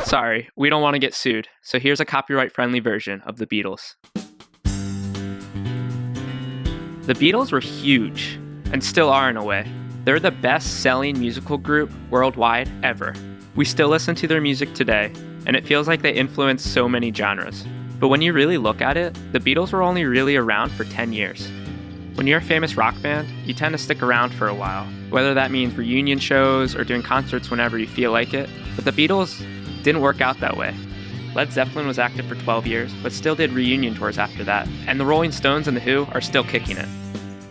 Sorry, we don't want to get sued, so here's a copyright-friendly version of the Beatles. The Beatles were huge, and still are in a way. They're the best-selling musical group worldwide ever. We still listen to their music today, and it feels like they influenced so many genres. But when you really look at it, the Beatles were only really around for 10 years. When you're a famous rock band, you tend to stick around for a while, whether that means reunion shows or doing concerts whenever you feel like it. But the Beatles didn't work out that way. Led Zeppelin was active for 12 years, but still did reunion tours after that, and the Rolling Stones and The Who are still kicking it.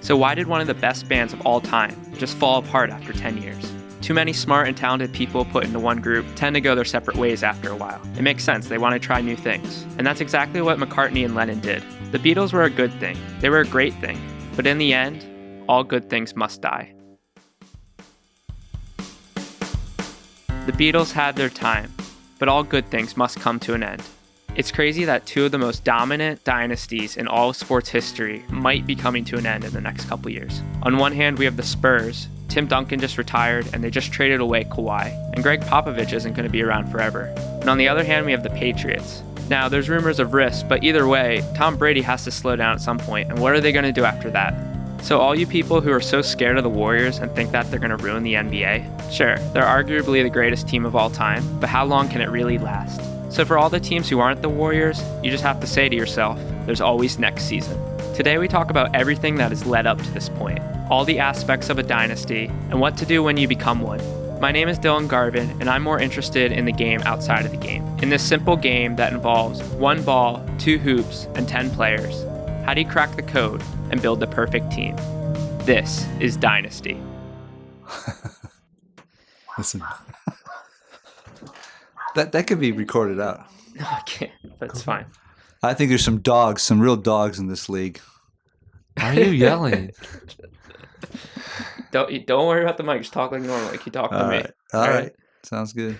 So why did one of the best bands of all time just fall apart after 10 years? Too many smart and talented people put into one group tend to go their separate ways after a while. It makes sense, they want to try new things. And that's exactly what McCartney and Lennon did. The Beatles were a good thing. They were a great thing. But in the end, all good things must die. The Beatles had their time, but all good things must come to an end. It's crazy that two of the most dominant dynasties in all of sports history might be coming to an end in the next couple years. On one hand, we have the Spurs. Tim Duncan just retired, and they just traded away Kawhi. And Greg Popovich isn't going to be around forever. And on the other hand, we have the Patriots. Now, there's rumors of rifts, but either way, Tom Brady has to slow down at some point, and what are they going to do after that? So all you people who are so scared of the Warriors and think that they're going to ruin the NBA, sure, they're arguably the greatest team of all time, but how long can it really last? So for all the teams who aren't the Warriors, you just have to say to yourself, there's always next season. Today we talk about everything that has led up to this point, all the aspects of a dynasty, and what to do when you become one. My name is Dylan Garvin, and I'm more interested in the game outside of the game. In this simple game that involves one ball, 2 hoops, and 10 players, how do you crack the code and build the perfect team? This is Dynasty. Listen, that could be recorded out. No, I can't. That's fine. I think there's some real dogs in this league. Why are you yelling? Don't worry about the mic. Just talk like normal, like you talk to me. All right. Sounds good.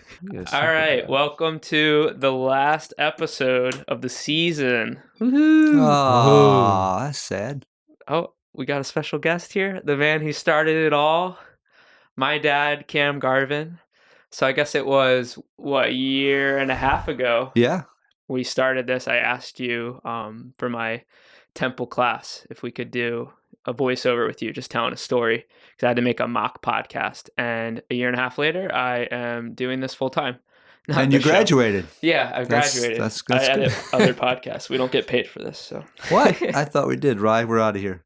All right. Welcome to the last episode of the season. Woohoo! Oh, that's sad. Oh, we got a special guest here. The man who started it all. My dad, Cam Garvin. So I guess it was, a year and a half ago. Yeah. We started this. I asked you for my Temple class if we could do a voiceover with you, just telling a story, because I had to make a mock podcast. And a year and a half later, I am doing this full time. And you graduated. Yeah, I graduated. That's I good. edit other podcasts. We don't get paid for this. So What? I thought we did, right? We're out of here.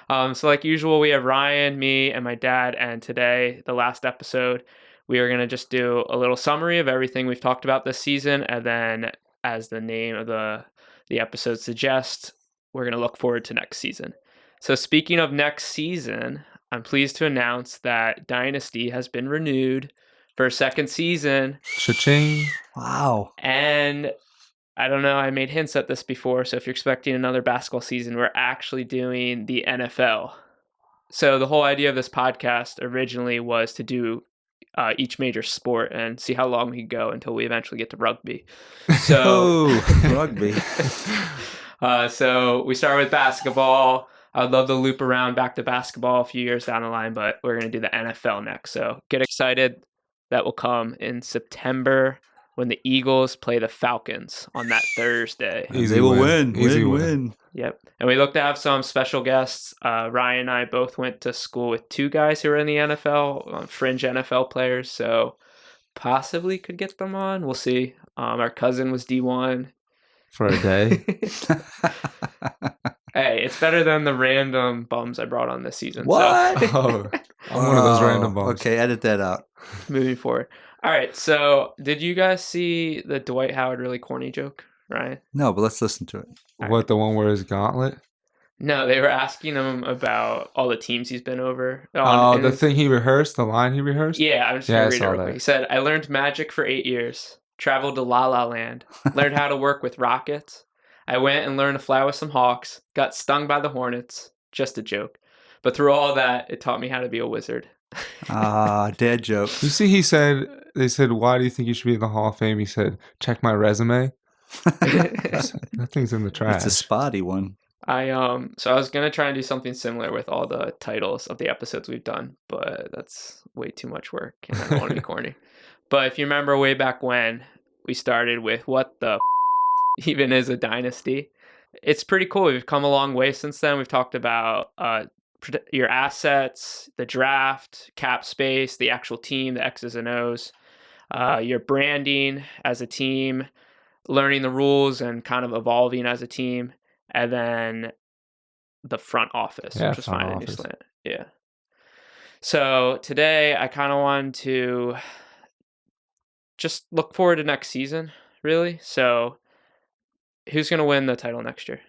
So like usual, we have Ryan, me, and my dad. And today, the last episode, we are going to just do a little summary of everything we've talked about this season. And then, as the name of the episode suggests, we're going to look forward to next season. So speaking of next season, I'm pleased to announce that Dynasty has been renewed for a second season. Cha-ching. Wow. And I don't know, I made hints at this before, so if you're expecting another basketball season, we're actually doing the NFL. So the whole idea of this podcast originally was to do each major sport and see how long we could go until we eventually get to rugby. So rugby. So we started with basketball. I would love to loop around back to basketball a few years down the line, but we're going to do the NFL next. So get excited. That will come in September when the Eagles play the Falcons on that Thursday. They will win. Easy win. Yep. And we look to have some special guests. Ryan and I both went to school with 2 guys who are in the NFL, fringe NFL players. So possibly could get them on. We'll see. Our cousin was D1. For a day. Hey, it's better than the random bums I brought on this season. What? So. I'm one of those random bums. Okay, edit that out. Moving forward. All right. So did you guys see the Dwight Howard really corny joke, Ryan? No, but let's listen to it. What, the one where his gauntlet? No, they were asking him about all the teams he's been over. Oh, the thing he rehearsed, the line he rehearsed? Yeah, I'm just going to read it real quick. He said, I learned magic for 8 years, traveled to La La Land, learned how to work with rockets. I went and learned to fly with some hawks, got stung by the hornets. Just a joke. But through all that, it taught me how to be a wizard. Dad joke. You see, they said, why do you think you should be in the Hall of Fame? He said, check my resume. That thing's in the trash. It's a spotty one. So I was gonna try and do something similar with all the titles of the episodes we've done, but that's way too much work, and I don't want to be corny. But if you remember way back when, we started with what the even is a dynasty. It's pretty cool. We've come a long way since then. We've talked about your assets, the draft, cap space, the actual team, the X's and O's, your branding as a team, learning the rules and kind of evolving as a team, and then the front office, which was fine in New Slant. Yeah. So today I kind of wanted to just look forward to next season, really. So who's going to win the title next year?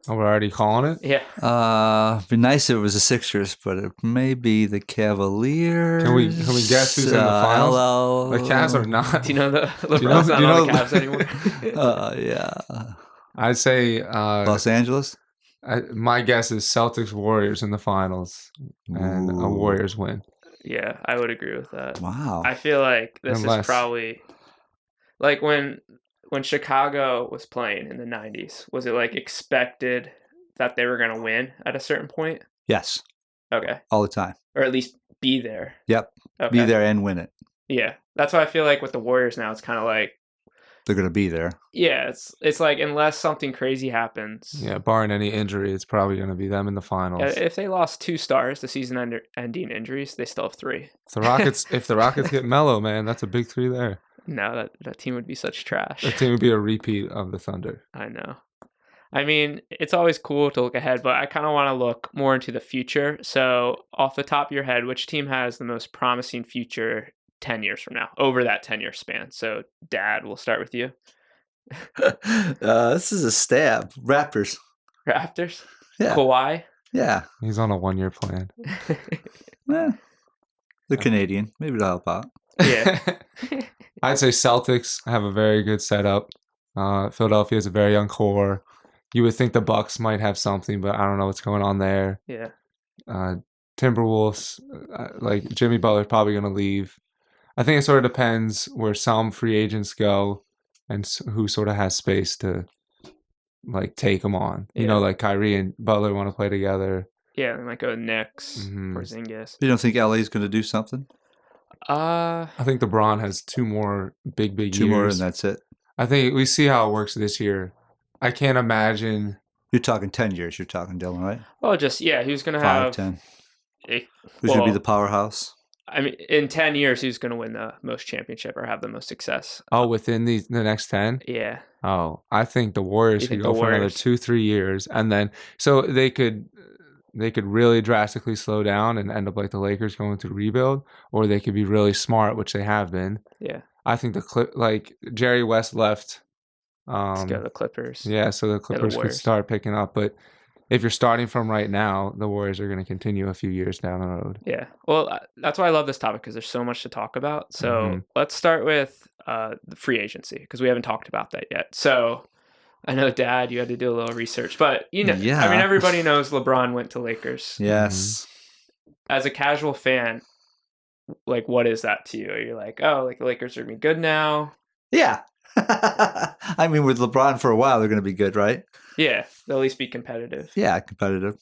Oh, we're already calling it? Yeah. It'd be nice if it was the Sixers, but it may be the Cavaliers. Can we guess who's in the finals? Hello. The Cavs are not. Do you know LeBron's not on the Cavs anymore? Yeah. I'd say Los Angeles? my guess is Celtics Warriors in the finals and a Ooh. Warriors win. Yeah, I would agree with that. Wow. I feel like this Unless- is probably like when Chicago was playing in the 90s, was it like expected that they were going to win at a certain point? Yes. Okay. All the time. Or at least be there. Yep. Okay. Be there and win it. Yeah. That's why I feel like with the Warriors now, it's kind of like, They're going to be there. yeah, it's like unless something crazy happens. Yeah, barring any injury, it's probably going to be them in the finals. If they lost 2 stars, the season-ending injuries, they still have 3. If the Rockets get Melo, man, that's a big 3 there. No, that team would be such trash. That team would be a repeat of the Thunder. I know. I mean, it's always cool to look ahead, but I kind of want to look more into the future. So, off the top of your head, which team has the most promising future 10 years from now, over that 10-year span? So, Dad, we'll start with you. This is a stab. Raptors. Raptors? Yeah. Kawhi? Yeah. He's on a 1-year plan. Eh, they're Canadian. Maybe they'll help out. Yeah. I'd say Celtics have a very good setup. Philadelphia has a very young core. You would think the Bucks might have something, but I don't know what's going on there. Yeah. Timberwolves, like Jimmy Butler's probably going to leave. I think it sort of depends where some free agents go and who sort of has space to like take them on. You know, like Kyrie and Butler want to play together. Yeah, they might go Knicks, Mhm. Porzingis. You don't think LA's going to do something? I think LeBron has 2 more big 2 years. more and that's it. I think we see how it works this year. I can't imagine. You're talking 10 years. You're talking, Dylan, right? Well, just, yeah, who's going to 5, have... 10. Eh, Who's going to be well, the powerhouse? I mean, in 10 years, who's going to win the most championship or have the most success? Oh, within the next 10? Yeah. Oh, I think the Warriors You could think go the for another Warriors? 2-3 years, and then so they could really drastically slow down and end up like the Lakers going to rebuild, or they could be really smart, which they have been. Yeah. I think like Jerry West left. Let's go to the Clippers. Yeah, so the Clippers could Warriors. start picking up, but if you're starting from right now, the Warriors are going to continue a few years down the road. Yeah. Well, that's why I love this topic because there's so much to talk about. So Mhm. let's start with the free agency because we haven't talked about that yet. So I know, Dad, you had to do a little research, but you know, Yeah. I mean, everybody knows LeBron went to Lakers. Yes. As a casual fan, like, what is that to you? Are you like, oh, like the Lakers are gonna be good now? Yeah. I mean, with LeBron for a while, they're going to be good, right? Yeah, they'll at least be competitive. Yeah, competitive.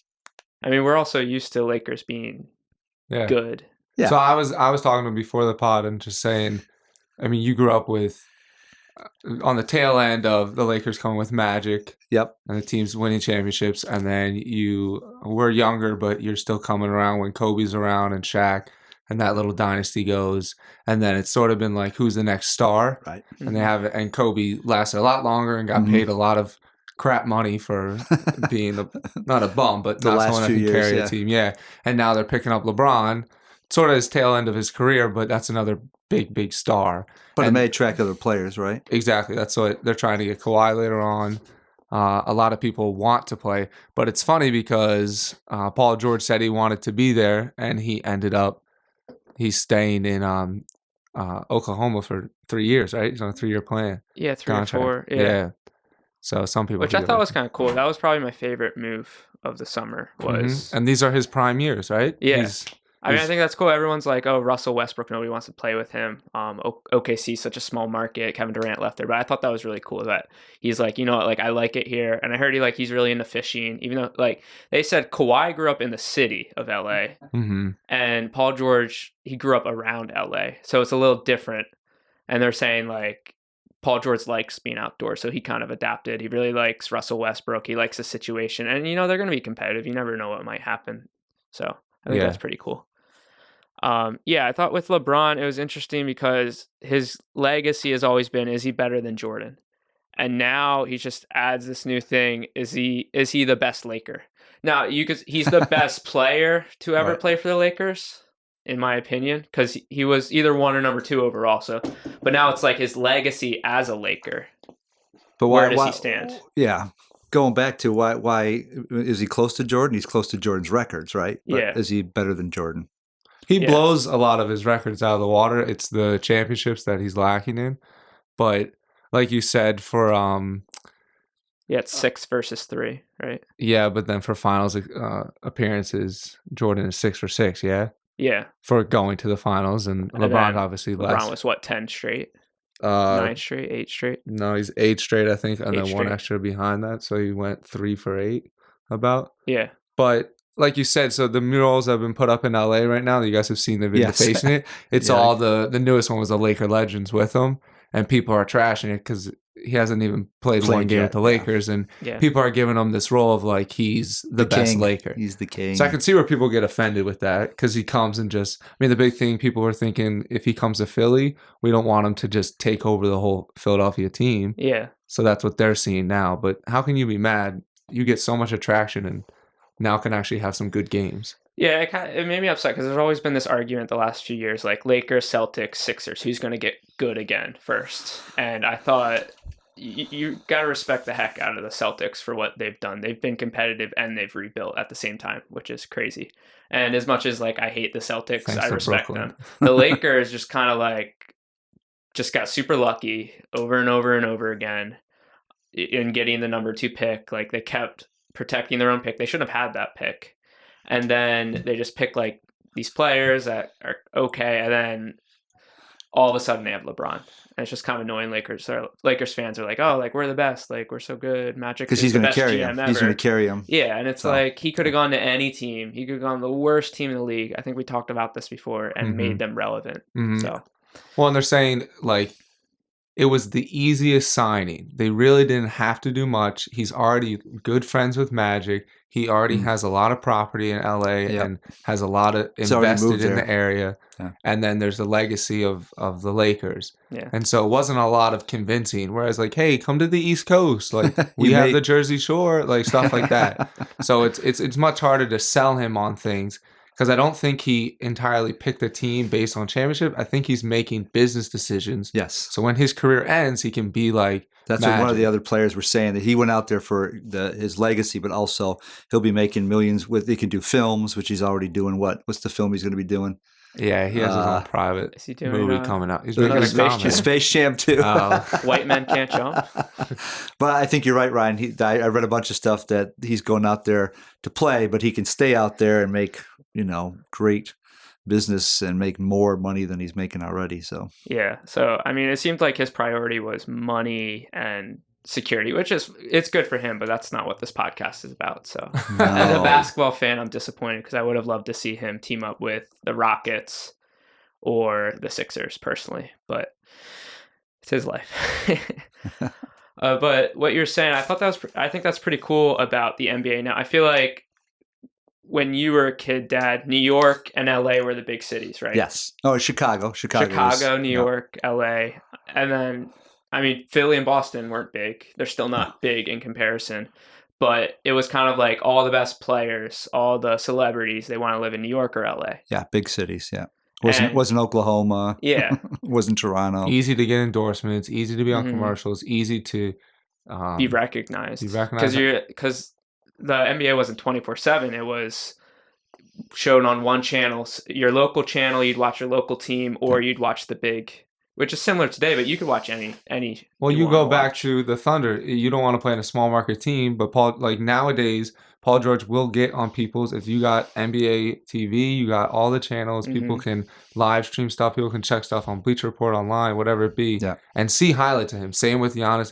I mean, we're also used to Lakers being Yeah. good. Yeah. So I was talking to him before the pod and just saying, I mean, you grew up with on the tail end of the Lakers coming with Magic. Yep. And the team's winning championships, and then you were younger, but you're still coming around when Kobe's around and Shaq, and that little dynasty goes, and then it's sort of been like, who's the next star? Right. And they have, and Kobe lasted a lot longer and got Mhm. paid a lot of crap money for being not a bum, but The not last someone that few can years, carry yeah. a team. Yeah, and now they're picking up LeBron, sort of his tail end of his career, but that's another big star. But it And- may attract other players, right? Exactly. That's what they're trying to get Kawhi later on. A lot of people want to play, but it's funny because Paul George said he wanted to be there, and he's staying in Oklahoma for 3 years, right? He's on a 3-year plan. Yeah, 3 or Contract. 4. Yeah. So some people, Which I thought was kind of cool. That was probably my favorite move of the summer. Was and these are his prime years, right? Yeah. I mean, I he's- think that's cool. Everyone's like, "Oh, Russell Westbrook, nobody wants to play with him." OKC is such a small market. Kevin Durant left there, but I thought that was really cool that he's like, you know what, like I like it here, and I heard he's really into fishing. Even though like they said Kawhi grew up in the city of LA, Mhm. and Paul George he grew up around LA, so it's a little different. And they're saying like Paul George likes being outdoors, so he kind of adapted. He really likes Russell Westbrook. He likes the situation. And, they're going to be competitive. You never know what might happen. So I think that's pretty cool. I thought with LeBron, it was interesting because his legacy has always been, is he better than Jordan? And now he just adds this new thing. Is he the best Laker? Now, he's the best player to ever play for the Lakers, in my opinion, because he was either 1 or number 2 overall. So, but now it's like his legacy as a Laker. But where does he stand? Yeah. Going back to why is he close to Jordan? He's close to Jordan's records, right? But is he better than Jordan? He blows a lot of his records out of the water. It's the championships that he's lacking in. But like you said, for it's 6 versus 3, right? Yeah, but then for finals appearances, Jordan is 6 for 6. Yeah. Yeah. For going to the finals, and LeBron obviously less. LeBron was what, 10 straight? 9 straight, 8 straight? No, he's 8 straight, I think, and then straight. 1 extra behind that, so he went 3 for 8 about. Yeah. But like you said, so the murals have been put up in LA right now. You guys have seen the video facing it. It's all the newest one was the Laker legends with him, and people are trashing it because he hasn't even played one game with the Lakers, and people are giving him this role of like he's the best king. Laker. He's the king. So I can see where people get offended with that because he comes and the big thing people were thinking, if he comes to Philly, we don't want him to just take over the whole Philadelphia team. Yeah. So that's what they're seeing now. But how can you be mad? You get so much attraction and now can actually have some good games. Yeah, it made me upset because there's always been this argument the last few years, like Lakers, Celtics, Sixers, who's going to get good again first. And I thought you got to respect the heck out of the Celtics for what they've done. They've been competitive and they've rebuilt at the same time, which is crazy. And as much as like I hate the Celtics, I respect them. The Lakers just kind of just got super lucky over and over and over again in getting the number 2 pick. Like they kept protecting their own pick. They shouldn't have had that pick. And then they just pick like these players that are okay. And then all of a sudden they have LeBron. And it's just kind of annoying. Lakers fans are like, oh, like we're the best. Like we're so good. Magic because he's going to carry him. He's going to carry him. Yeah. And it's like he could have gone to any team. He could have gone to the worst team in the league. I think we talked about this before and made them relevant. So, well, and they're saying like, it was the easiest signing. They really didn't have to do much. He's already good friends with Magic. He already has a lot of property in LA and has a lot of invested in the area. Yeah. And then there's the legacy of the Lakers. Yeah. And so it wasn't a lot of convincing. Whereas like, hey, come to the East Coast. Like we have the Jersey Shore, like stuff like that. So it's much harder to sell him on things. Because I don't think he entirely picked the team based on championship. I think he's making business decisions. Yes. So when his career ends, he can be like That's what one of the other players were saying, that he went out there for his legacy, but also he'll be making millions with. He can do films, which he's already doing. What's the film he's going to be doing? Yeah, he has his own private movie coming out. He's making Space Jam 2. White Men Can't Jump. But I think you're right, Ryan. I read a bunch of stuff that he's going out there to play, but he can stay out there and make great business and make more money than he's making already. So yeah. So I mean, it seemed like his priority was money and security, which it's good for him, but that's not what this podcast is about. So as a basketball fan, I'm disappointed because I would have loved to see him team up with the Rockets or the Sixers personally, but it's his life. But what you're saying, I think that's pretty cool about the NBA now. I feel like when you were a kid, Dad, New York and LA were the big cities, right? Yes. Oh, Chicago, New York, LA, and then I mean, Philly and Boston weren't big. They're still not big in comparison. But it was kind of like all the best players, all the celebrities, they want to live in New York or LA. Yeah, big cities, yeah. Wasn't Oklahoma. Yeah. Wasn't Toronto. Easy to get endorsements, easy to be on commercials, easy to be recognized. Because the NBA wasn't 24/7. It was shown on one channel. Your local channel, you'd watch your local team, or you'd watch the big, which is similar today, but you could watch any. Well, you go back to the Thunder. You don't want to play in a small market team, but nowadays, Paul George will get on people's. If you got NBA TV, you got all the channels. People can live stream stuff. People can check stuff on Bleacher Report online, whatever it be, and see highlights of him. Same with Giannis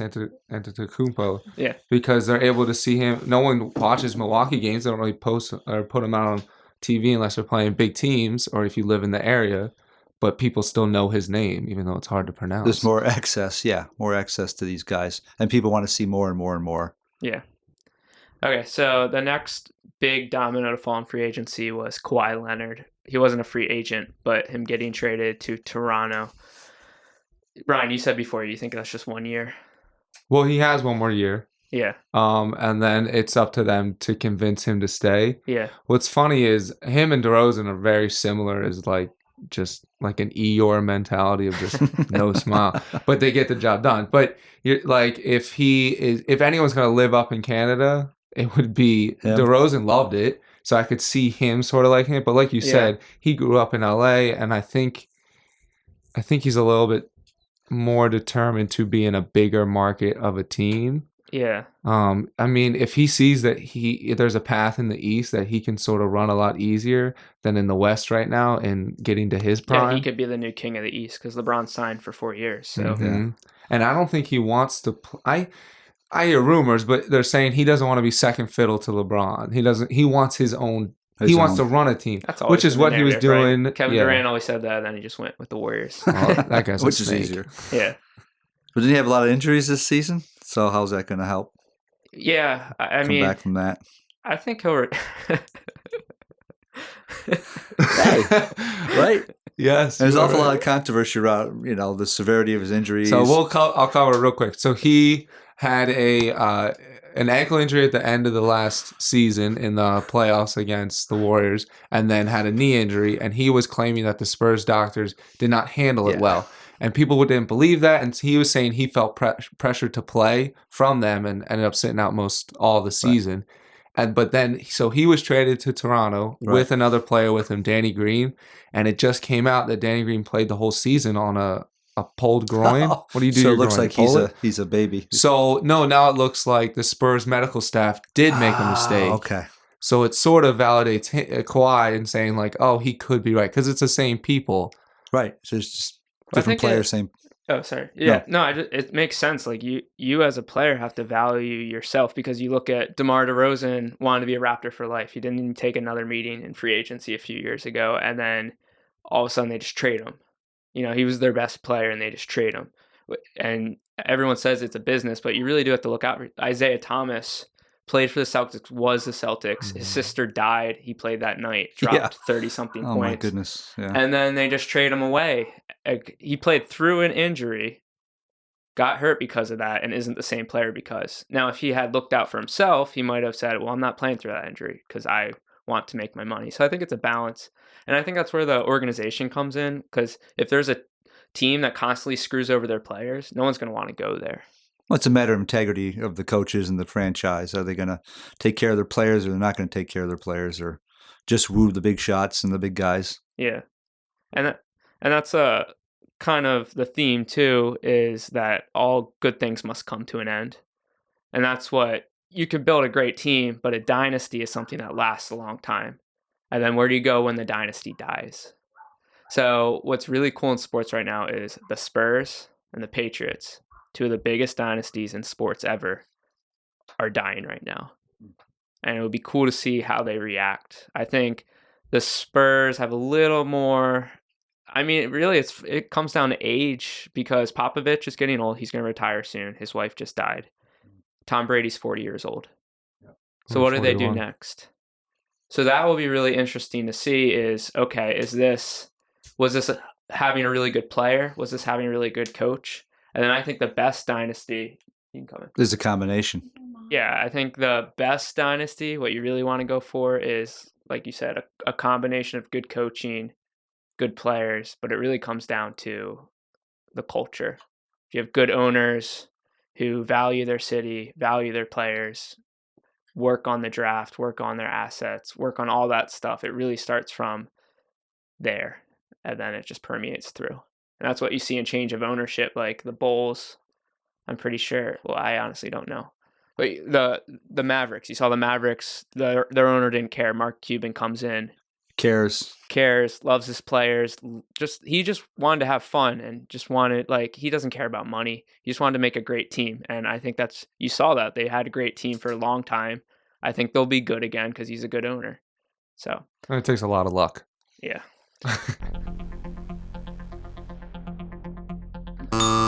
Antetokounmpo. Yeah, because they're able to see him. No one watches Milwaukee games. They don't really post or put them out on TV unless they're playing big teams or if you live in the area. but people still know his name, even though it's hard to pronounce. There's more access, more access to these guys, and people want to see more and more and more. Yeah. Okay, so the next big domino to fall in free agency was Kawhi Leonard. He wasn't a free agent, but him getting traded to Toronto. Ryan, you said before you think that's just 1 year. Well, he has one more year. Yeah. And then it's up to them to convince him to stay. Yeah. What's funny is him and DeRozan are very similar as just like an Eeyore mentality of just no smile, but they get the job done. But you're like, if anyone's going to live up in Canada, it would be him. DeRozan loved it. So I could see him sort of liking it. But like you said, he grew up in LA, and I think he's a little bit more determined to be in a bigger market of a team. Yeah. I mean, if he sees that there's a path in the East that he can sort of run a lot easier than in the West right now and getting to his prime. Yeah, he could be the new king of the East because LeBron signed for 4 years. So. Mm-hmm. And I don't think he wants to I hear rumors, but they're saying he doesn't want to be second fiddle to LeBron. He wants his own. He wants to run a team, which is what he was doing. Right? Kevin Durant always said that, and then he just went with the Warriors. Well, that guy's which is easier. Yeah. But didn't he have a lot of injuries this season? So how's that going to help? Yeah, I mean, come back from that. I think he'll. Right? Yes. There's an awful lot of controversy around, the severity of his injuries. So I'll cover it real quick. So he had an ankle injury at the end of the last season in the playoffs against the Warriors, and then had a knee injury, and he was claiming that the Spurs doctors did not handle it well. And people didn't believe that, and he was saying he felt pressure to play from them and ended up sitting out all the season. Right. But then he was traded to Toronto with another player with him, Danny Green, and it just came out that Danny Green played the whole season on a pulled groin. What do you do? So it looks like he's a baby. So no, now it looks like the Spurs medical staff did make a mistake. Okay. So it sort of validates Kawhi and saying like, oh, he could be right because it's the same people. Right. So it's just different players, same. Oh, sorry. Yeah, no, it makes sense. Like you as a player have to value yourself because you look at DeMar DeRozan wanted to be a Raptor for life. He didn't even take another meeting in free agency a few years ago, and then all of a sudden they just trade him. He was their best player, and they just trade him. And everyone says it's a business, but you really do have to look out. Isaiah Thomas played for the Celtics, was the Celtics. Mm-hmm. His sister died. He played that night, dropped 30-something points. Oh, my goodness. Yeah. And then they just trade him away. He played through an injury, got hurt because of that, and isn't the same player because. Now, if he had looked out for himself, he might have said, well, I'm not playing through that injury because I want to make my money. So I think it's a balance. And I think that's where the organization comes in, because if there's a team that constantly screws over their players, no one's going to want to go there. Well, it's a matter of integrity of the coaches and the franchise. Are they going to take care of their players, or they're not going to take care of their players, or just woo the big shots and the big guys? Yeah. And that's kind of the theme, too, is that all good things must come to an end. And that's what you can build a great team, but a dynasty is something that lasts a long time. And then where do you go when the dynasty dies? So what's really cool in sports right now is the Spurs and the Patriots, two of the biggest dynasties in sports ever, are dying right now. And it would be cool to see how they react. I think the Spurs have a little more... I mean, really, it comes down to age, because Popovich is getting old. He's going to retire soon. His wife just died. Tom Brady's 40 years old. So what do they do next? So that will be really interesting to see is, okay, was this having a really good player? Was this having a really good coach? And then I think the best dynasty, you can come in. There's a combination. Yeah, I think the best dynasty, what you really want to go for is, like you said, a combination of good coaching, good players, but it really comes down to the culture. If you have good owners who value their city, value their players, work on the draft, work on their assets, work on all that stuff, it really starts from there, and then it just permeates through. And that's what you see in change of ownership, like the Bulls. I'm pretty sure, well, I honestly don't know, but the Mavericks, you saw the Mavericks, their owner didn't care. Mark Cuban comes in, cares, loves his players. He just wanted to have fun and just wanted, like, he doesn't care about money. He just wanted to make a great team. And I think you saw that they had a great team for a long time. I think they'll be good again because he's a good owner. So it takes a lot of luck. Yeah.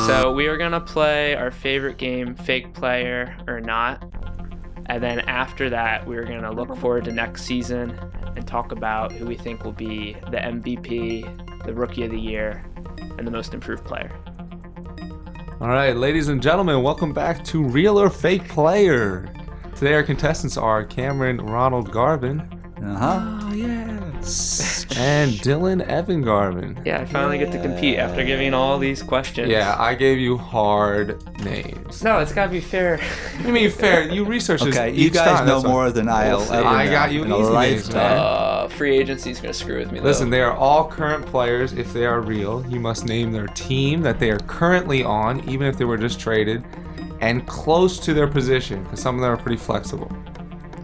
So we are gonna play our favorite game, Fake Player or Not. And then after that, we're gonna look forward to next season and talk about who we think will be the MVP, the Rookie of the Year, and the Most Improved Player. All right, ladies and gentlemen, welcome back to Real or Fake Player. Today our contestants are Cameron Ronald Garvin. Uh-huh. Oh, yes. And Dylan Evan Garvin. Yeah, I finally get to compete after giving all these questions. Yeah, I gave you hard names. No, it's gotta be fair. I mean, fair. You research this Okay, each you guys time, know that's why. more than I'll We'll see. ever I know got you in a easy names, lifetime. man. Free agency's gonna screw with me, though. Listen, they are all current players if they are real. You must name their team that they are currently on, even if they were just traded, and close to their position, because some of them are pretty flexible.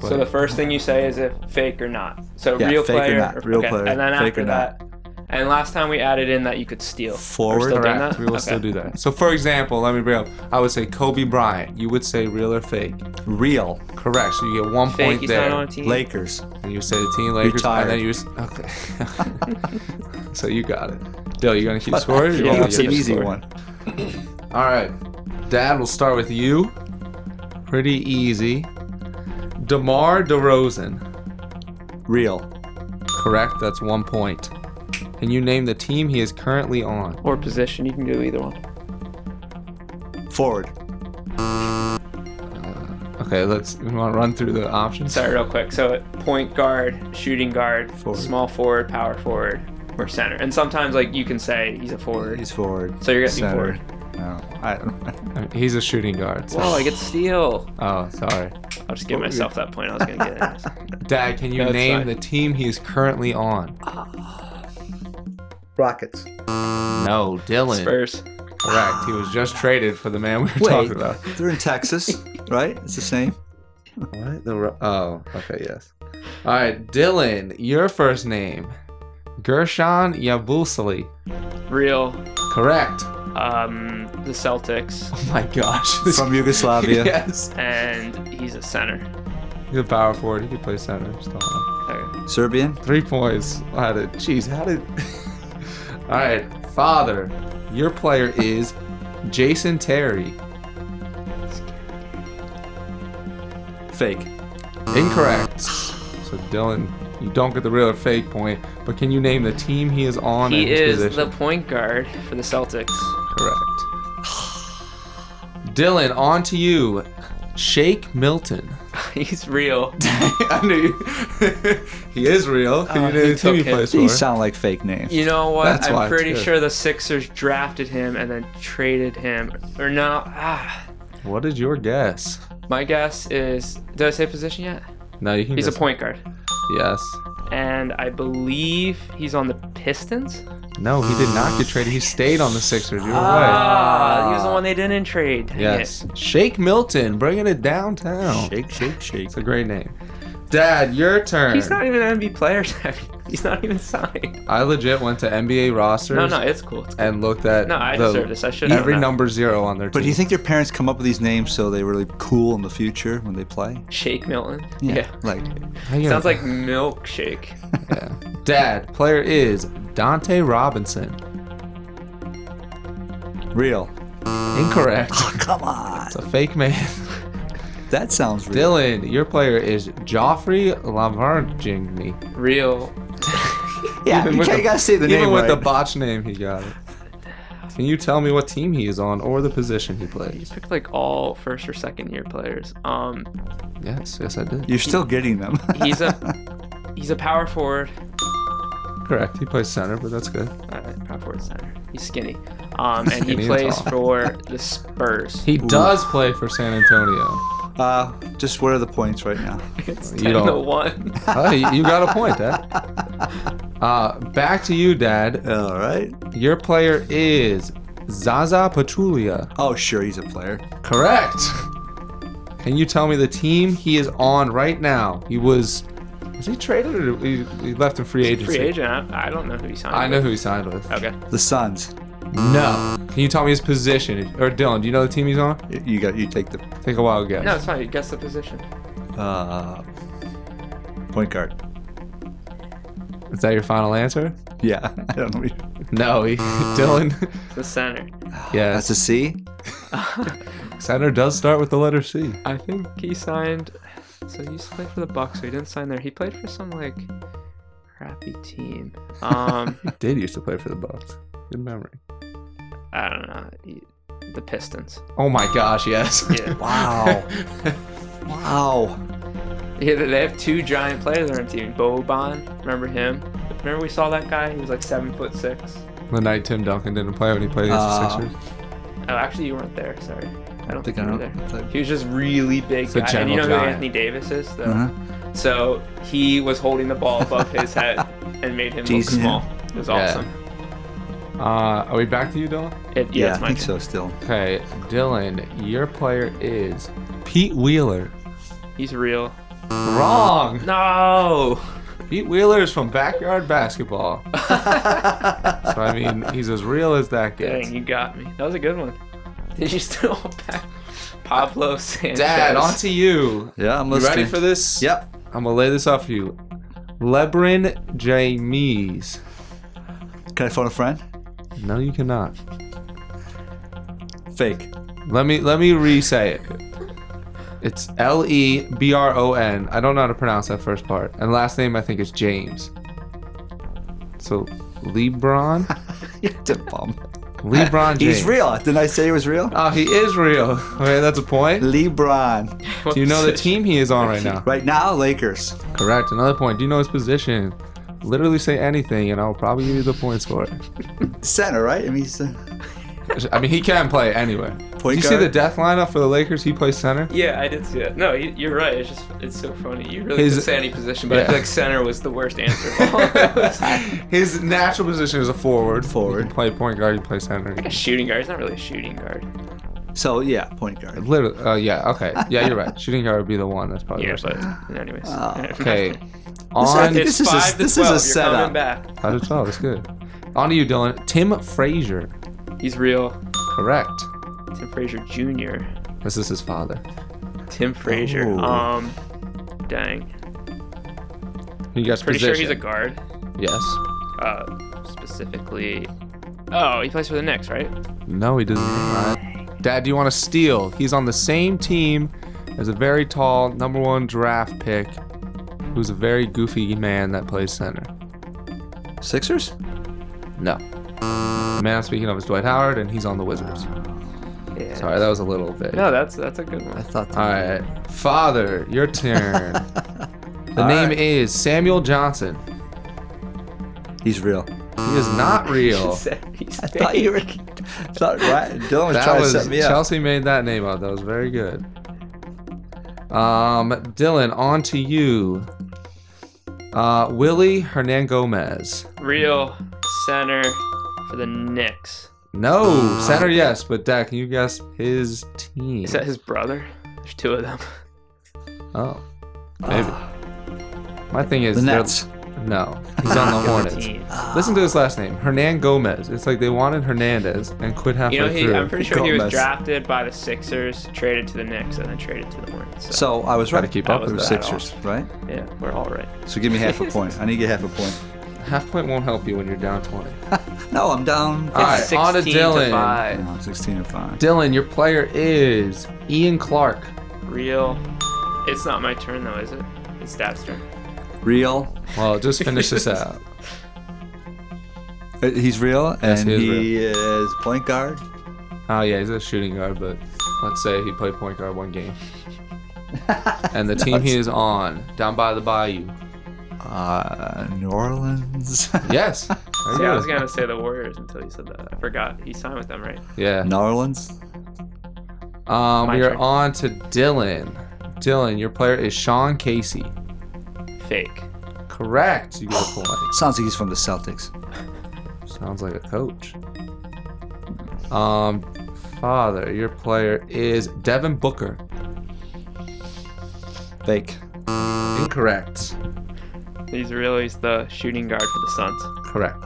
So the first thing you say is if fake or not. So Yeah, real fake or player, not, real player, and then fake after or not. that. And last time we added in that you could steal. Forward. We're still doing Correct. that? We will Okay. still do that. So, for example, let me bring up. I would say Kobe Bryant. You would say real or fake. Real. Correct. So you get 1 Fake, point he's there. not on a team. Lakers. And you say the team Lakers. Retired. And then you okay. So you got it. Dill, you gonna keep score? Or you Yeah, want me It's to an keep easy score? one. All right, Dad. We'll start with you. Pretty easy. DeMar DeRozan. Real. Correct. That's 1 point. Can you name the team he is currently on? Or position, you can do either one. Forward. Okay, we want to run through the options. Sorry, real quick. So point guard, shooting guard, Forward. small forward, power forward, or center. And sometimes like you can say he's a forward. He's forward. So you're guessing Center. forward. No, I don't know. He's a shooting guard. so- Whoa, I get to steal. Oh, sorry. I'll just give myself that point. I was gonna get it. Dad, can you No, it's name fine. the team he is currently on? Rockets. No, Dylan. Spurs. Correct. He was just traded for the man we were Wait, talking about. they're in Texas, right? It's the same. What? Oh, okay, yes. All right, Dylan, your first name. Gershon Yabusele. Real. Correct. The Celtics. Oh my gosh. From Yugoslavia. Yes. And he's a center. He's a power forward. He can play center. Just don't know. Okay. Serbian. 3 points. How did? All right, father. Your player is Jason Terry. Fake. Incorrect. So Dylan, you don't get the real or fake point, but can you name the team he is on He and his is position? the point guard for the Celtics. Correct. Dylan, on to you. Shake Milton. He's real. I knew you. He is real. Can you name he the team he took him. plays These for? sound like fake names. You know what? That's why I'm it's pretty good. sure the Sixers drafted him and then traded him. Or no. What is your guess? My guess is. Did I say position yet? No, you can. He's a guess. point guard. Yes. And I believe he's on the Pistons. No, he did not get traded. He stayed on the Sixers. You were right. Ah, he was the one they didn't trade. Dang Yes. it. Shake Milton, bringing it downtown. Shake, shake, shake. It's a great name. Dad, your turn. He's not even an NBA player. He's not even signed. I legit went to NBA rosters. No, it's cool. It's cool. And looked at No, I deserve this. I should every know that. number 0 on their team. But do you think their parents come up with these names so they're really cool in the future when they play? Shake Milton. Yeah. Like, How you Sounds gonna- like milkshake. Yeah. Dad, player is Dante Robinson. real. Incorrect. Come on. It's a fake man. That sounds real. Dylan, your player is Joffrey Lavargigny. Real. Yeah, Even you with can't- the- gotta say the Even name with right. the botch name, he got it. Can you tell me what team he is on or the position he You plays? picked like all first or second year players. Yes, I did. You're still getting them. He's a power forward. Correct. He plays center, but that's good. Power forward center. He's skinny. And he Skinny and plays tall. for the Spurs. He does play for San Antonio. Just what are the points right now? It's You don't- 10-1. Oh, you got a point, Dad. Back to you, Dad. All right. Your player is Zaza Pachulia. Oh, sure, he's a player. Correct. Can you tell me the team he is on right now? Was he traded or he left in free agency? Free agent. I don't know who he signed. I know with. who he signed with. Okay. The Suns. No. Can you tell me his position? Or Dylan, do you know the team he's on? You take the Take a wild guess. No, it's fine. You guess the position. point guard. Is that your final answer? Yeah, I don't know. No, Dylan. The center. Yeah, That's a C. center does start with the letter C. I think he signed. So he used to play for the Bucks, so he didn't sign there. He played for some like crappy team. He did used to play for the Bucks. Good memory. I don't know. The Pistons. Oh my gosh, yes. Yeah. Wow. Wow. Yeah, they have two giant players on their team. Boban, remember him? Remember we saw that guy? He was like 7'6". The night Tim Duncan didn't play when he played against the Sixers. Oh, actually, you weren't there. Sorry, I don't think you I were know. there. He was just really big It's a guy. And you know general who giant. Anthony Davis is? Though? Uh-huh. So he was holding the ball above his head and made him look Jeez, yeah. small. It was Yeah. awesome. Are we back to you, Dylan? Yeah, it's I my think turn. so still. Okay, Dylan, your player is Pete Wheeler. He's real. Wrong. No. Pete Wheeler is from Backyard Basketball. So I mean, he's as real as that gets. Dang, you got me. That was a good one. Did you still back Pablo Sanchez? Dad, on to you. Yeah, I'm You listening. ready for this? Yep. I'm gonna lay this off for you. Lebron James. Can I phone a friend? No, you cannot. Fake. Let me re-say it. It's Lebron. I don't know how to pronounce that first part. And last name I think is James. So LeBron? It's a bum. LeBron James. He's real. Didn't I say he was real? Oh, he is real. Okay, that's a point. LeBron. Do you know the team he is on right now? Right now, Lakers. Correct. Another point. Do you know his position? Literally say anything and I'll probably give you the points for it. Center, right? I mean, he's I mean, he can play anywhere. Point Did you see the death lineup for the Lakers? He plays center. Yeah, I did see it. No, you're right. It's so funny. You really His- could say any position, but I yeah. feel like center was the worst answer of all. His natural position is a forward. Forward. He can play point guard. He can play center. Like a shooting guard. He's not really a shooting guard. So, yeah, point guard. Literally. Yeah. Okay. Yeah, you're right. Shooting guard would be the one. That's probably Yeah, worse. but anyways. Okay. This On is- It's 5 to 12. this is a You're setup. coming back. 5 to 12. That's good. On to you, Dylan. Tim Frazier. He's real. Correct. Tim Frazier Jr. This is his father. Tim Frazier. Oh. Dang. You guys Pretty position. sure he's a guard. Yes. Specifically. Oh, he plays for the Knicks, right? No, he doesn't. Dad, do you want to steal? He's on the same team as a very tall #1 draft pick who's a very goofy man that plays center. Sixers? No. The man I'm speaking of is Dwight Howard, and he's on the Wizards. Yeah. Sorry, that was a little vague. No, that's a good I one. thought that. All right. Father, your turn. The All name right. is Samuel Johnson. He's real. He is not real. I thought you were. Right? Dylan was That trying was to set me up. Chelsea made that name up. That was very good. Dylan, on to you. Willie Hernan Gomez. Real center for the Knicks. No, center yes, but Dad, can you guess his team? Is that his brother? There's two of them. Oh, maybe. My thing is The they're- Nets. No, he's on the Good Hornets. team. Listen to his last name, Hernan Gomez. It's like they wanted Hernandez and quit halfway You know, through. I'm pretty sure he was Gomez. drafted by the Sixers, traded to the Knicks, and then traded to the Hornets. So I was Gotta right. keep That up was with It was that. Sixers, right? yeah, we're all right. So give me half a point. I need to get half a point. Half point won't help you when you're down 20. No, I'm down. All right, It's on to 16 Dylan. 5. No, 16 and 5. Dylan, your player is Ian Clark. Real. It's not my turn though, is it? It's Dad's turn. Real. Well, just finish this out. He's real, Yes, and he is he is point guard. Oh yeah, he's a shooting guard, but let's say he played point guard one game. And the team he is on, down by the bayou. New Orleans. Yes. There you See, I go. was gonna say the Warriors until you said that. I forgot. He signed with them, right? Yeah. New Orleans. We are turn. on to Dylan. Dylan, your player is Sean Casey. Fake. Correct. You get a point. Sounds like he's from the Celtics. Sounds like a coach. Father, your player is Devin Booker. Fake. Incorrect. He's the shooting guard for the Suns. Correct.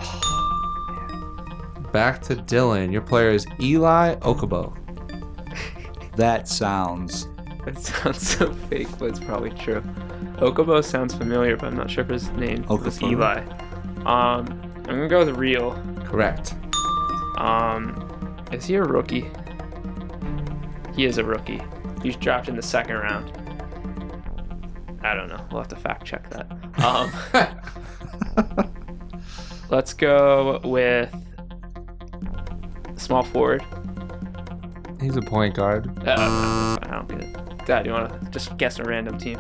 Back to Dylan. Your player is Eli Okubo. That sounds. That sounds so fake, but it's probably true. Okubo sounds familiar, but I'm not sure if his name was Okafor. Eli. I'm gonna go with real. Correct. Is he a rookie? He is a rookie. He was drafted in the second round. I don't know. We'll have to fact check that. Let's go with small forward. He's a point guard. No, that's fine. I don't get it. Dad, you want to just guess a random team?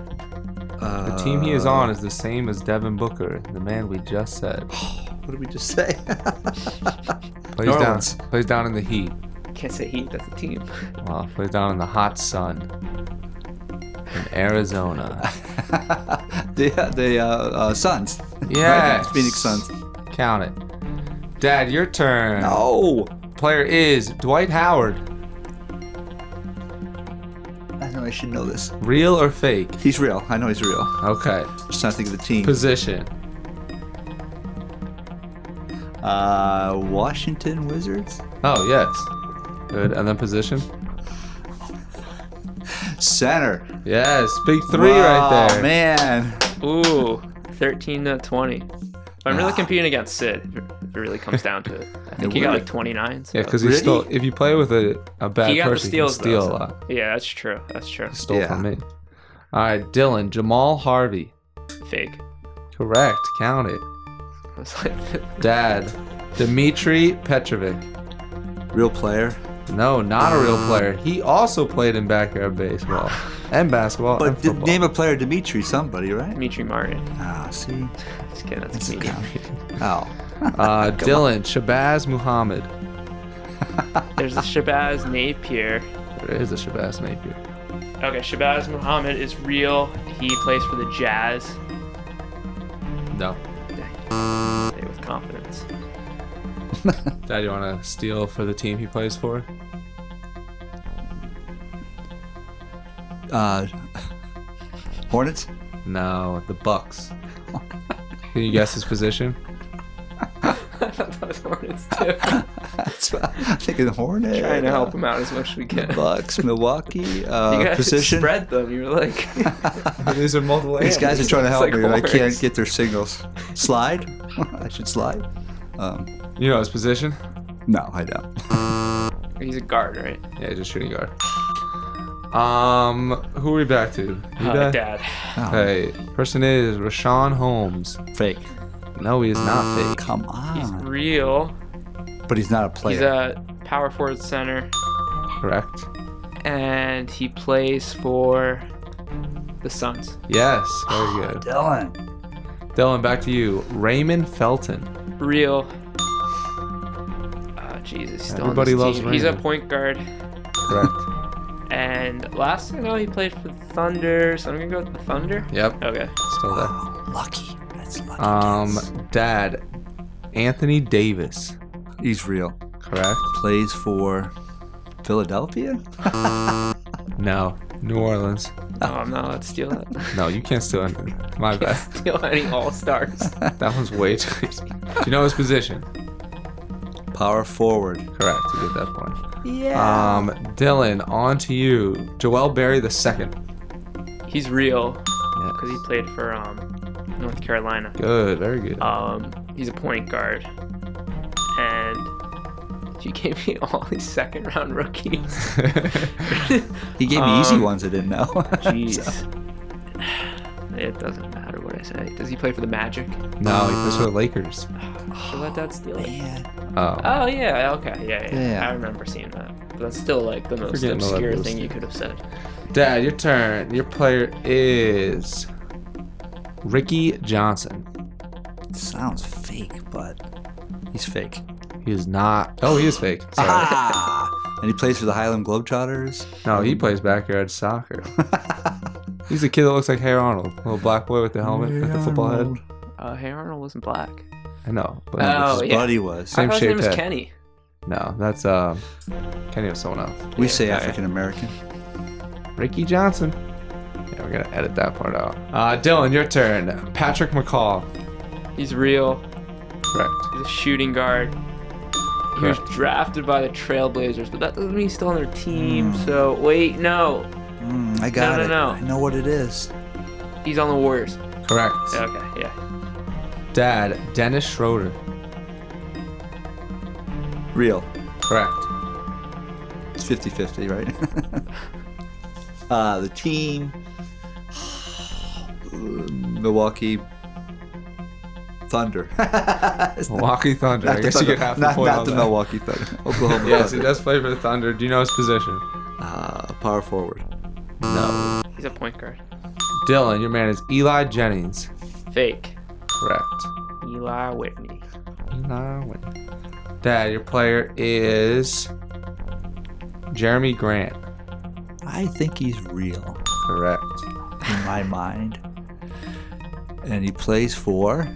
The team he is on is the same as Devin Booker, the man we just said. What did we just say? Plays down in the heat. Can't say Heat. That's a team. Well, plays down in the hot sun in Arizona. the Suns. Yeah. Right? Phoenix Suns. Count it. Dad, your turn. No. Player is Dwight Howard. I know I should know this. Real or fake? He's real. I know he's real. Okay. Just trying to think of the team. Position. Washington Wizards. Oh, yes. Good. And then position? Center. Yes. Big three Wow, right there. Man. Ooh, 13-20. But I'm really competing against Sid. If it really comes down to it. I think he got like 29. So. Yeah, because Really? he stole. If you play with a bad He got the person, steals, you can steal though, a so- lot. Yeah, that's true. That's true. He stole Yeah. from me. All right, Dylan. Jamal Harvey. Fake. Correct. Count it. It's like- Dad. Dmitry Petrovic. Real player. No, not a real player. He also played in backyard baseball and basketball and But football. name a player, Dimitri, somebody, right? Dimitri Martin. Ah, see? Just kidding. That's That's a comedian. Oh. Dylan. Shabazz Muhammad. There's a Shabazz Napier. There is a Shabazz Napier. Okay, Shabazz Muhammad is real. He plays for the Jazz. No. Say with confidence. Dad, you want to steal for the team he plays for? Hornets? No, the Bucks. Can you guess his position? I thought that was Hornets too. That's what I'm thinking Hornets. Trying to help him out as much as we can. Bucks, Milwaukee. You guys Position. spread them. You were like, These are multiple. These guys are trying to It's help like me, but I can't horse. get their signals. Slide? I should slide. You know his position? No, I don't. he's a guard, right? Yeah, just shooting guard. Who are we back to? You back? Dad. Oh, Hey, person is Rashawn Holmes. Fake. No, he is not fake. Come He's on. real. But he's not a player. He's a power forward center, Correct. and he plays for the Suns. Yes, very good. Dylan. Dylan, back to you. Raymond Felton. Real. Oh, Jesus. He's still Everybody on this loves team. He's a Raymond. point guard. Correct. And last I know, he played for the Thunder, so I'm gonna go with the Thunder. Yep, Okay. still there. Oh, lucky. That's lucky. kids. Dad, Anthony Davis. He's real. Correct. Plays for Philadelphia? No, New Orleans. Oh, I'm not allowed to steal that. No, you can't steal anything. My bad. Steal any All Stars. That one's way too easy. Do you know his position? Power forward. Correct. You get that point. Yeah. Dylan, on to you. Joel Berry II. He's real Yes. because he played for North Carolina. Good, very good. He's a point guard, and you gave me all these second round rookies. He gave me easy ones I didn't know. Jeez. So, It doesn't matter what I say. Does he play for the Magic? No, he plays for the Lakers. Should let Dad steal it. man. Oh. Oh yeah, okay, yeah. Yeah. I remember seeing that. But that's still like the most Forgetting all that obscure bullshit. thing you could have said. Dad, your turn. Your player is Ricky Johnson. Sounds fake, but he's fake. He is not. Oh, he is fake. Sorry. Ah! And he plays for the Highland Globetrotters. No, he plays backyard soccer. He's a kid that looks like Hey Arnold, little black boy with the helmet, with the football head. Hey Arnold wasn't black. I know, but Oh, His yeah. buddy was. Same I thought his name shape was head. Kenny. no, that's Kenny was someone else. We say Yeah. African American. Ricky Johnson. Yeah, we're gonna edit that part out. Dylan, your turn. Patrick McCall. He's real. Correct. He's a shooting guard. He was Correct. drafted by the Trailblazers, but that doesn't mean he's still on their team. So wait, no, I got No, it. no. I know what it is. he's on the Warriors. Correct. Okay, yeah. Dad, Dennis Schroeder. Real. Correct. It's 50-50, right? The team. Milwaukee Thunder. Milwaukee Thunder. I guess you get half the point Not on the that. Milwaukee Thunder. Oklahoma Yes, he Thunder. does play for the Thunder. Do you know his position? Power forward. No. He's a point guard. Dylan, your man is Eli Jennings. Fake. Correct. Eli Whitney. Eli Whitney. Dad, your player is Jeremy Grant. I think he's real Correct. in my mind. And he plays for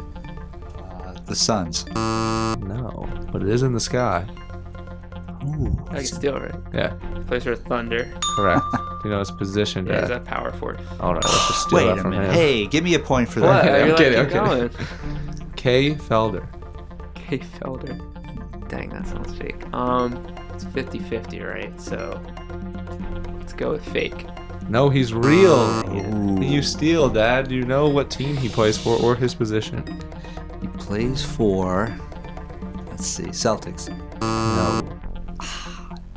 the Suns. No, but it is in the sky. Ooh, I can steal, right? Yeah, He plays for the Thunder. correct. Do you know his position, Yeah, he's Dad? a power forward. All right, let's just steal wait that a from minute. him. Hey, give me a point for What? that. I'm You're kidding, keep I'm kidding. going. Kay Felder. K. Felder. Dang, that sounds fake. It's 50-50, right? So let's go with fake. No, he's real. Ooh. You steal, Dad. Do you know what team he plays for or his position? He plays for, let's see, Celtics. No.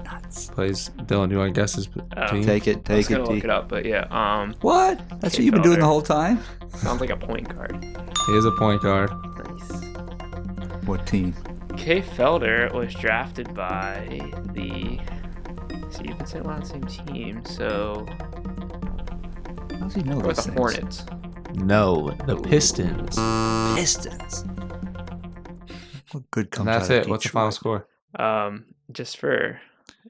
Nuts. Plays Dylan. Do you want to guess his team? Take it, I was take gonna it, look D. it up, but yeah. What? That's Kay what you've been doing Felder. the whole time? Sounds like a point guard. He is a point guard. Nice. What team? Kay Felder was drafted by the. See, you've been saying a lot of the same team, so How does he know with those the things? Hornets. No, the Pistons. Pistons. What good comes And that's out of it. What's the final Detroit? score? Just for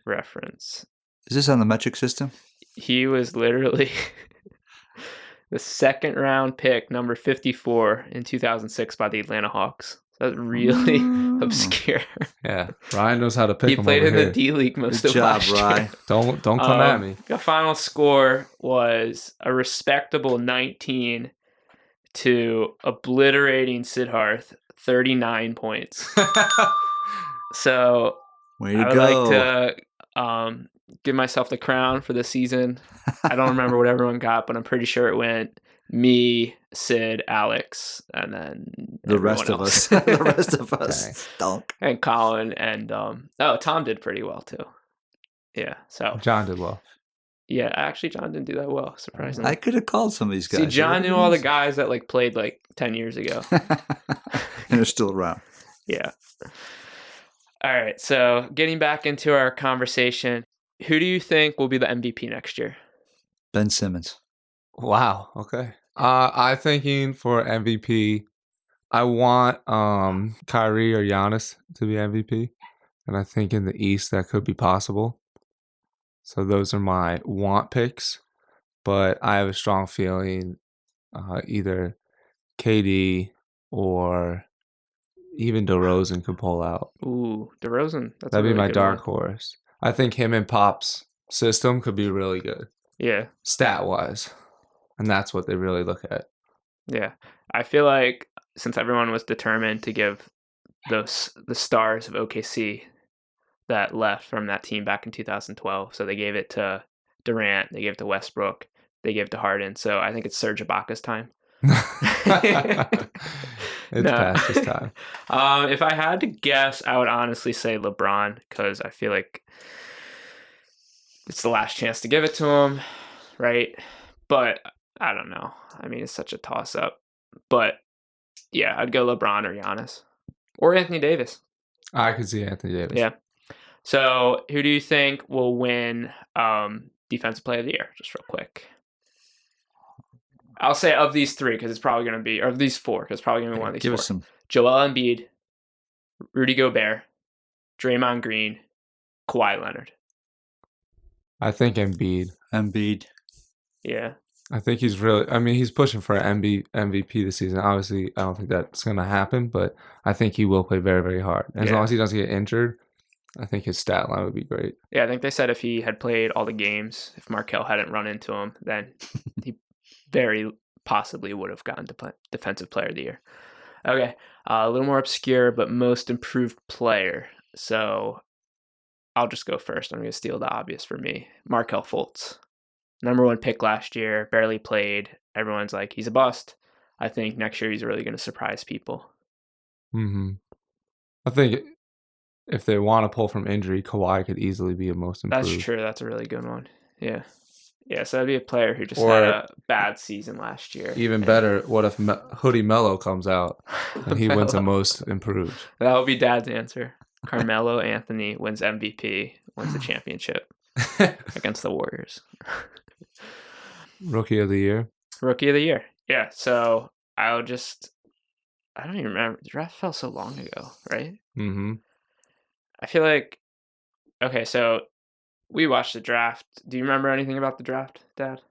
reference, Is this on the metric system? he was literally the second round pick, number 54 in 2006 by the Atlanta Hawks. So that's really obscure. Yeah, Ryan knows how to pick He him played over in here. the D League most Good of job, last year. Rye. Don't come at me. The final score was a respectable 19 to obliterating Sidharth, 39 points. So Way I to would go. like to give myself the crown for the season. I don't remember what everyone got, but I'm pretty sure it went me, Sid, Alex, and then the rest everyone of else. us. The rest of us Dang. stunk. And Colin and Tom did pretty well too. Yeah. So John did well. yeah, actually John didn't do that well, surprisingly. I could have called some of these guys. See, John knew all the guys that like played like 10 years ago. and they're still around. Yeah. All right. So getting back into our conversation, who do you think will be the MVP next year? Ben Simmons. Wow. Okay. I'm thinking for MVP, I want Kyrie or Giannis to be MVP, and I think in the East that could be possible. So those are my want picks, but I have a strong feeling either KD or even DeRozan could pull out. Ooh, DeRozan. That's a That'd be really my good dark one. horse. I think him and Pop's system could be really good Yeah. stat wise, and that's what they really look at. Yeah. I feel like since everyone was determined to give the stars of OKC that left from that team back in 2012, so they gave it to Durant, they gave it to Westbrook, they gave it to Harden. So I think it's Serge Ibaka's time. It's past his time. If I had to guess, I would honestly say LeBron because I feel like it's the last chance to give it to him, right? But I don't know. I mean, it's such a toss-up. But yeah, I'd go LeBron or Giannis or Anthony Davis. I could see Anthony Davis. Yeah. So who do you think will win Defensive Player of the Year? Just real quick. I'll say of these three because it's probably going to be, or of these four because it's probably going to be one of these Give four. us some. Joel Embiid, Rudy Gobert, Draymond Green, Kawhi Leonard. I think Embiid. Yeah. I think he's really. I mean, he's pushing for an MVP this season. Obviously, I don't think that's going to happen, but I think he will play very, very hard. As Yeah. long as he doesn't get injured, I think his stat line would be great. Yeah, I think they said if he had played all the games, if Markelle hadn't run into him, then he very possibly would have gotten to play Defensive Player of the Year. Okay, a little more obscure, but most improved player. So I'll just go first. I'm going to steal the obvious for me. Markelle Fultz. #1 pick last year, barely played. Everyone's like, he's a bust. I think next year he's really going to surprise people. I think if they want to pull from injury, Kawhi could easily be a most improved. That's true. That's a really good one. Yeah. Yeah, so that'd be a player who just had a bad season last year. Even better, what if Hoodie Melo comes out and he wins a most improved? That would be Dad's answer. Carmelo Anthony wins MVP, wins the championship against the Warriors. Rookie of the year? Rookie of the year. Yeah, so I don't even remember. The draft fell so long ago, right? Mm-hmm. I feel like, okay, so we watched the draft. Do you remember anything about the draft, Dad?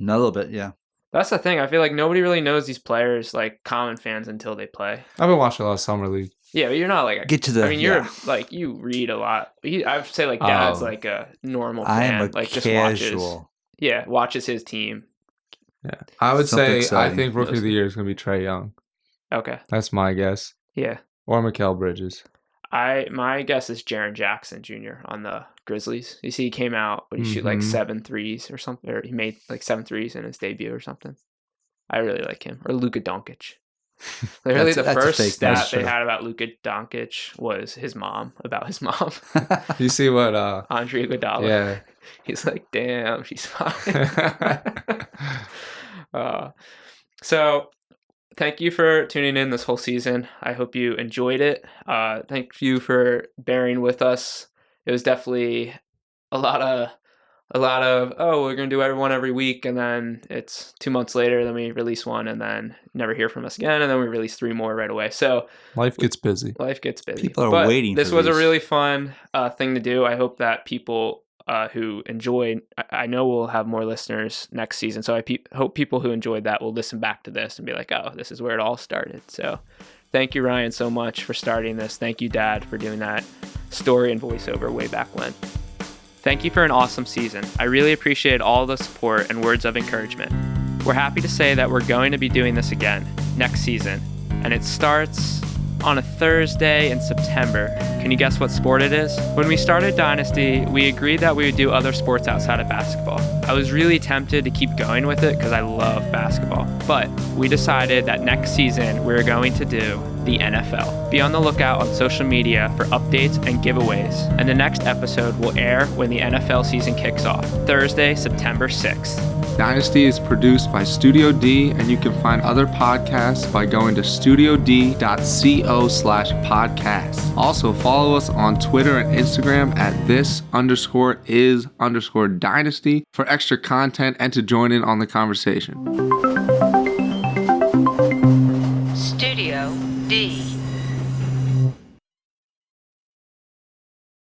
A little bit, yeah. That's the thing. I feel like nobody really knows these players, like common fans, until they play. I've been watching a lot of Summer League. Yeah, but you're not like Get to the. I mean, you're like you read a lot. I'd say like Dad's like a normal fan. I am a like casual. Watches his team. Yeah, I would Something say exciting. I think Rookie of the Year is going to be Trae Young. Okay. That's my guess. Yeah. Or Mikal Bridges. My guess is Jaren Jackson Jr. on the Grizzlies. You see, he came out, but he shoot like 7 threes or something, or he made like 7 threes in his debut or something. I really like him. Or Luka Doncic. Literally, the first stat they had about Luka Doncic was his mom, about his mom. You see what Andre Iguodala. Yeah. He's like, damn, she's fine. So thank you for tuning in this whole season. I hope you enjoyed it. Thank you for bearing with us. It was definitely a lot of we're gonna do one every week, and then it's 2 months later, then we release one, and then never hear from us again, and then we release 3 more right away. So life gets busy. People are waiting. This was a really fun thing to do. I hope that people who enjoyed, I know we'll have more listeners next season, so I hope people who enjoyed that will listen back to this and be like, oh, this is where it all started. So thank you, Ryan, so much for starting this. Thank you, Dad, for doing that story and voiceover way back when. Thank you for an awesome season. I really appreciate all the support and words of encouragement. We're happy to say that we're going to be doing this again next season, and it starts on a Thursday in September. Can you guess what sport it is? When we started Dynasty, we agreed that we would do other sports outside of basketball. I was really tempted to keep going with it because I love basketball, but we decided that next season we're going to do the NFL. Be on the lookout on social media for updates and giveaways, and the next episode will air when the NFL season kicks off, Thursday, September 6th. Dynasty is produced by Studio D, and you can find other podcasts by going to studiod.co/podcast. Also, follow us on Twitter and Instagram at this_is_dynasty for extra content and to join in on the conversation. Studio D.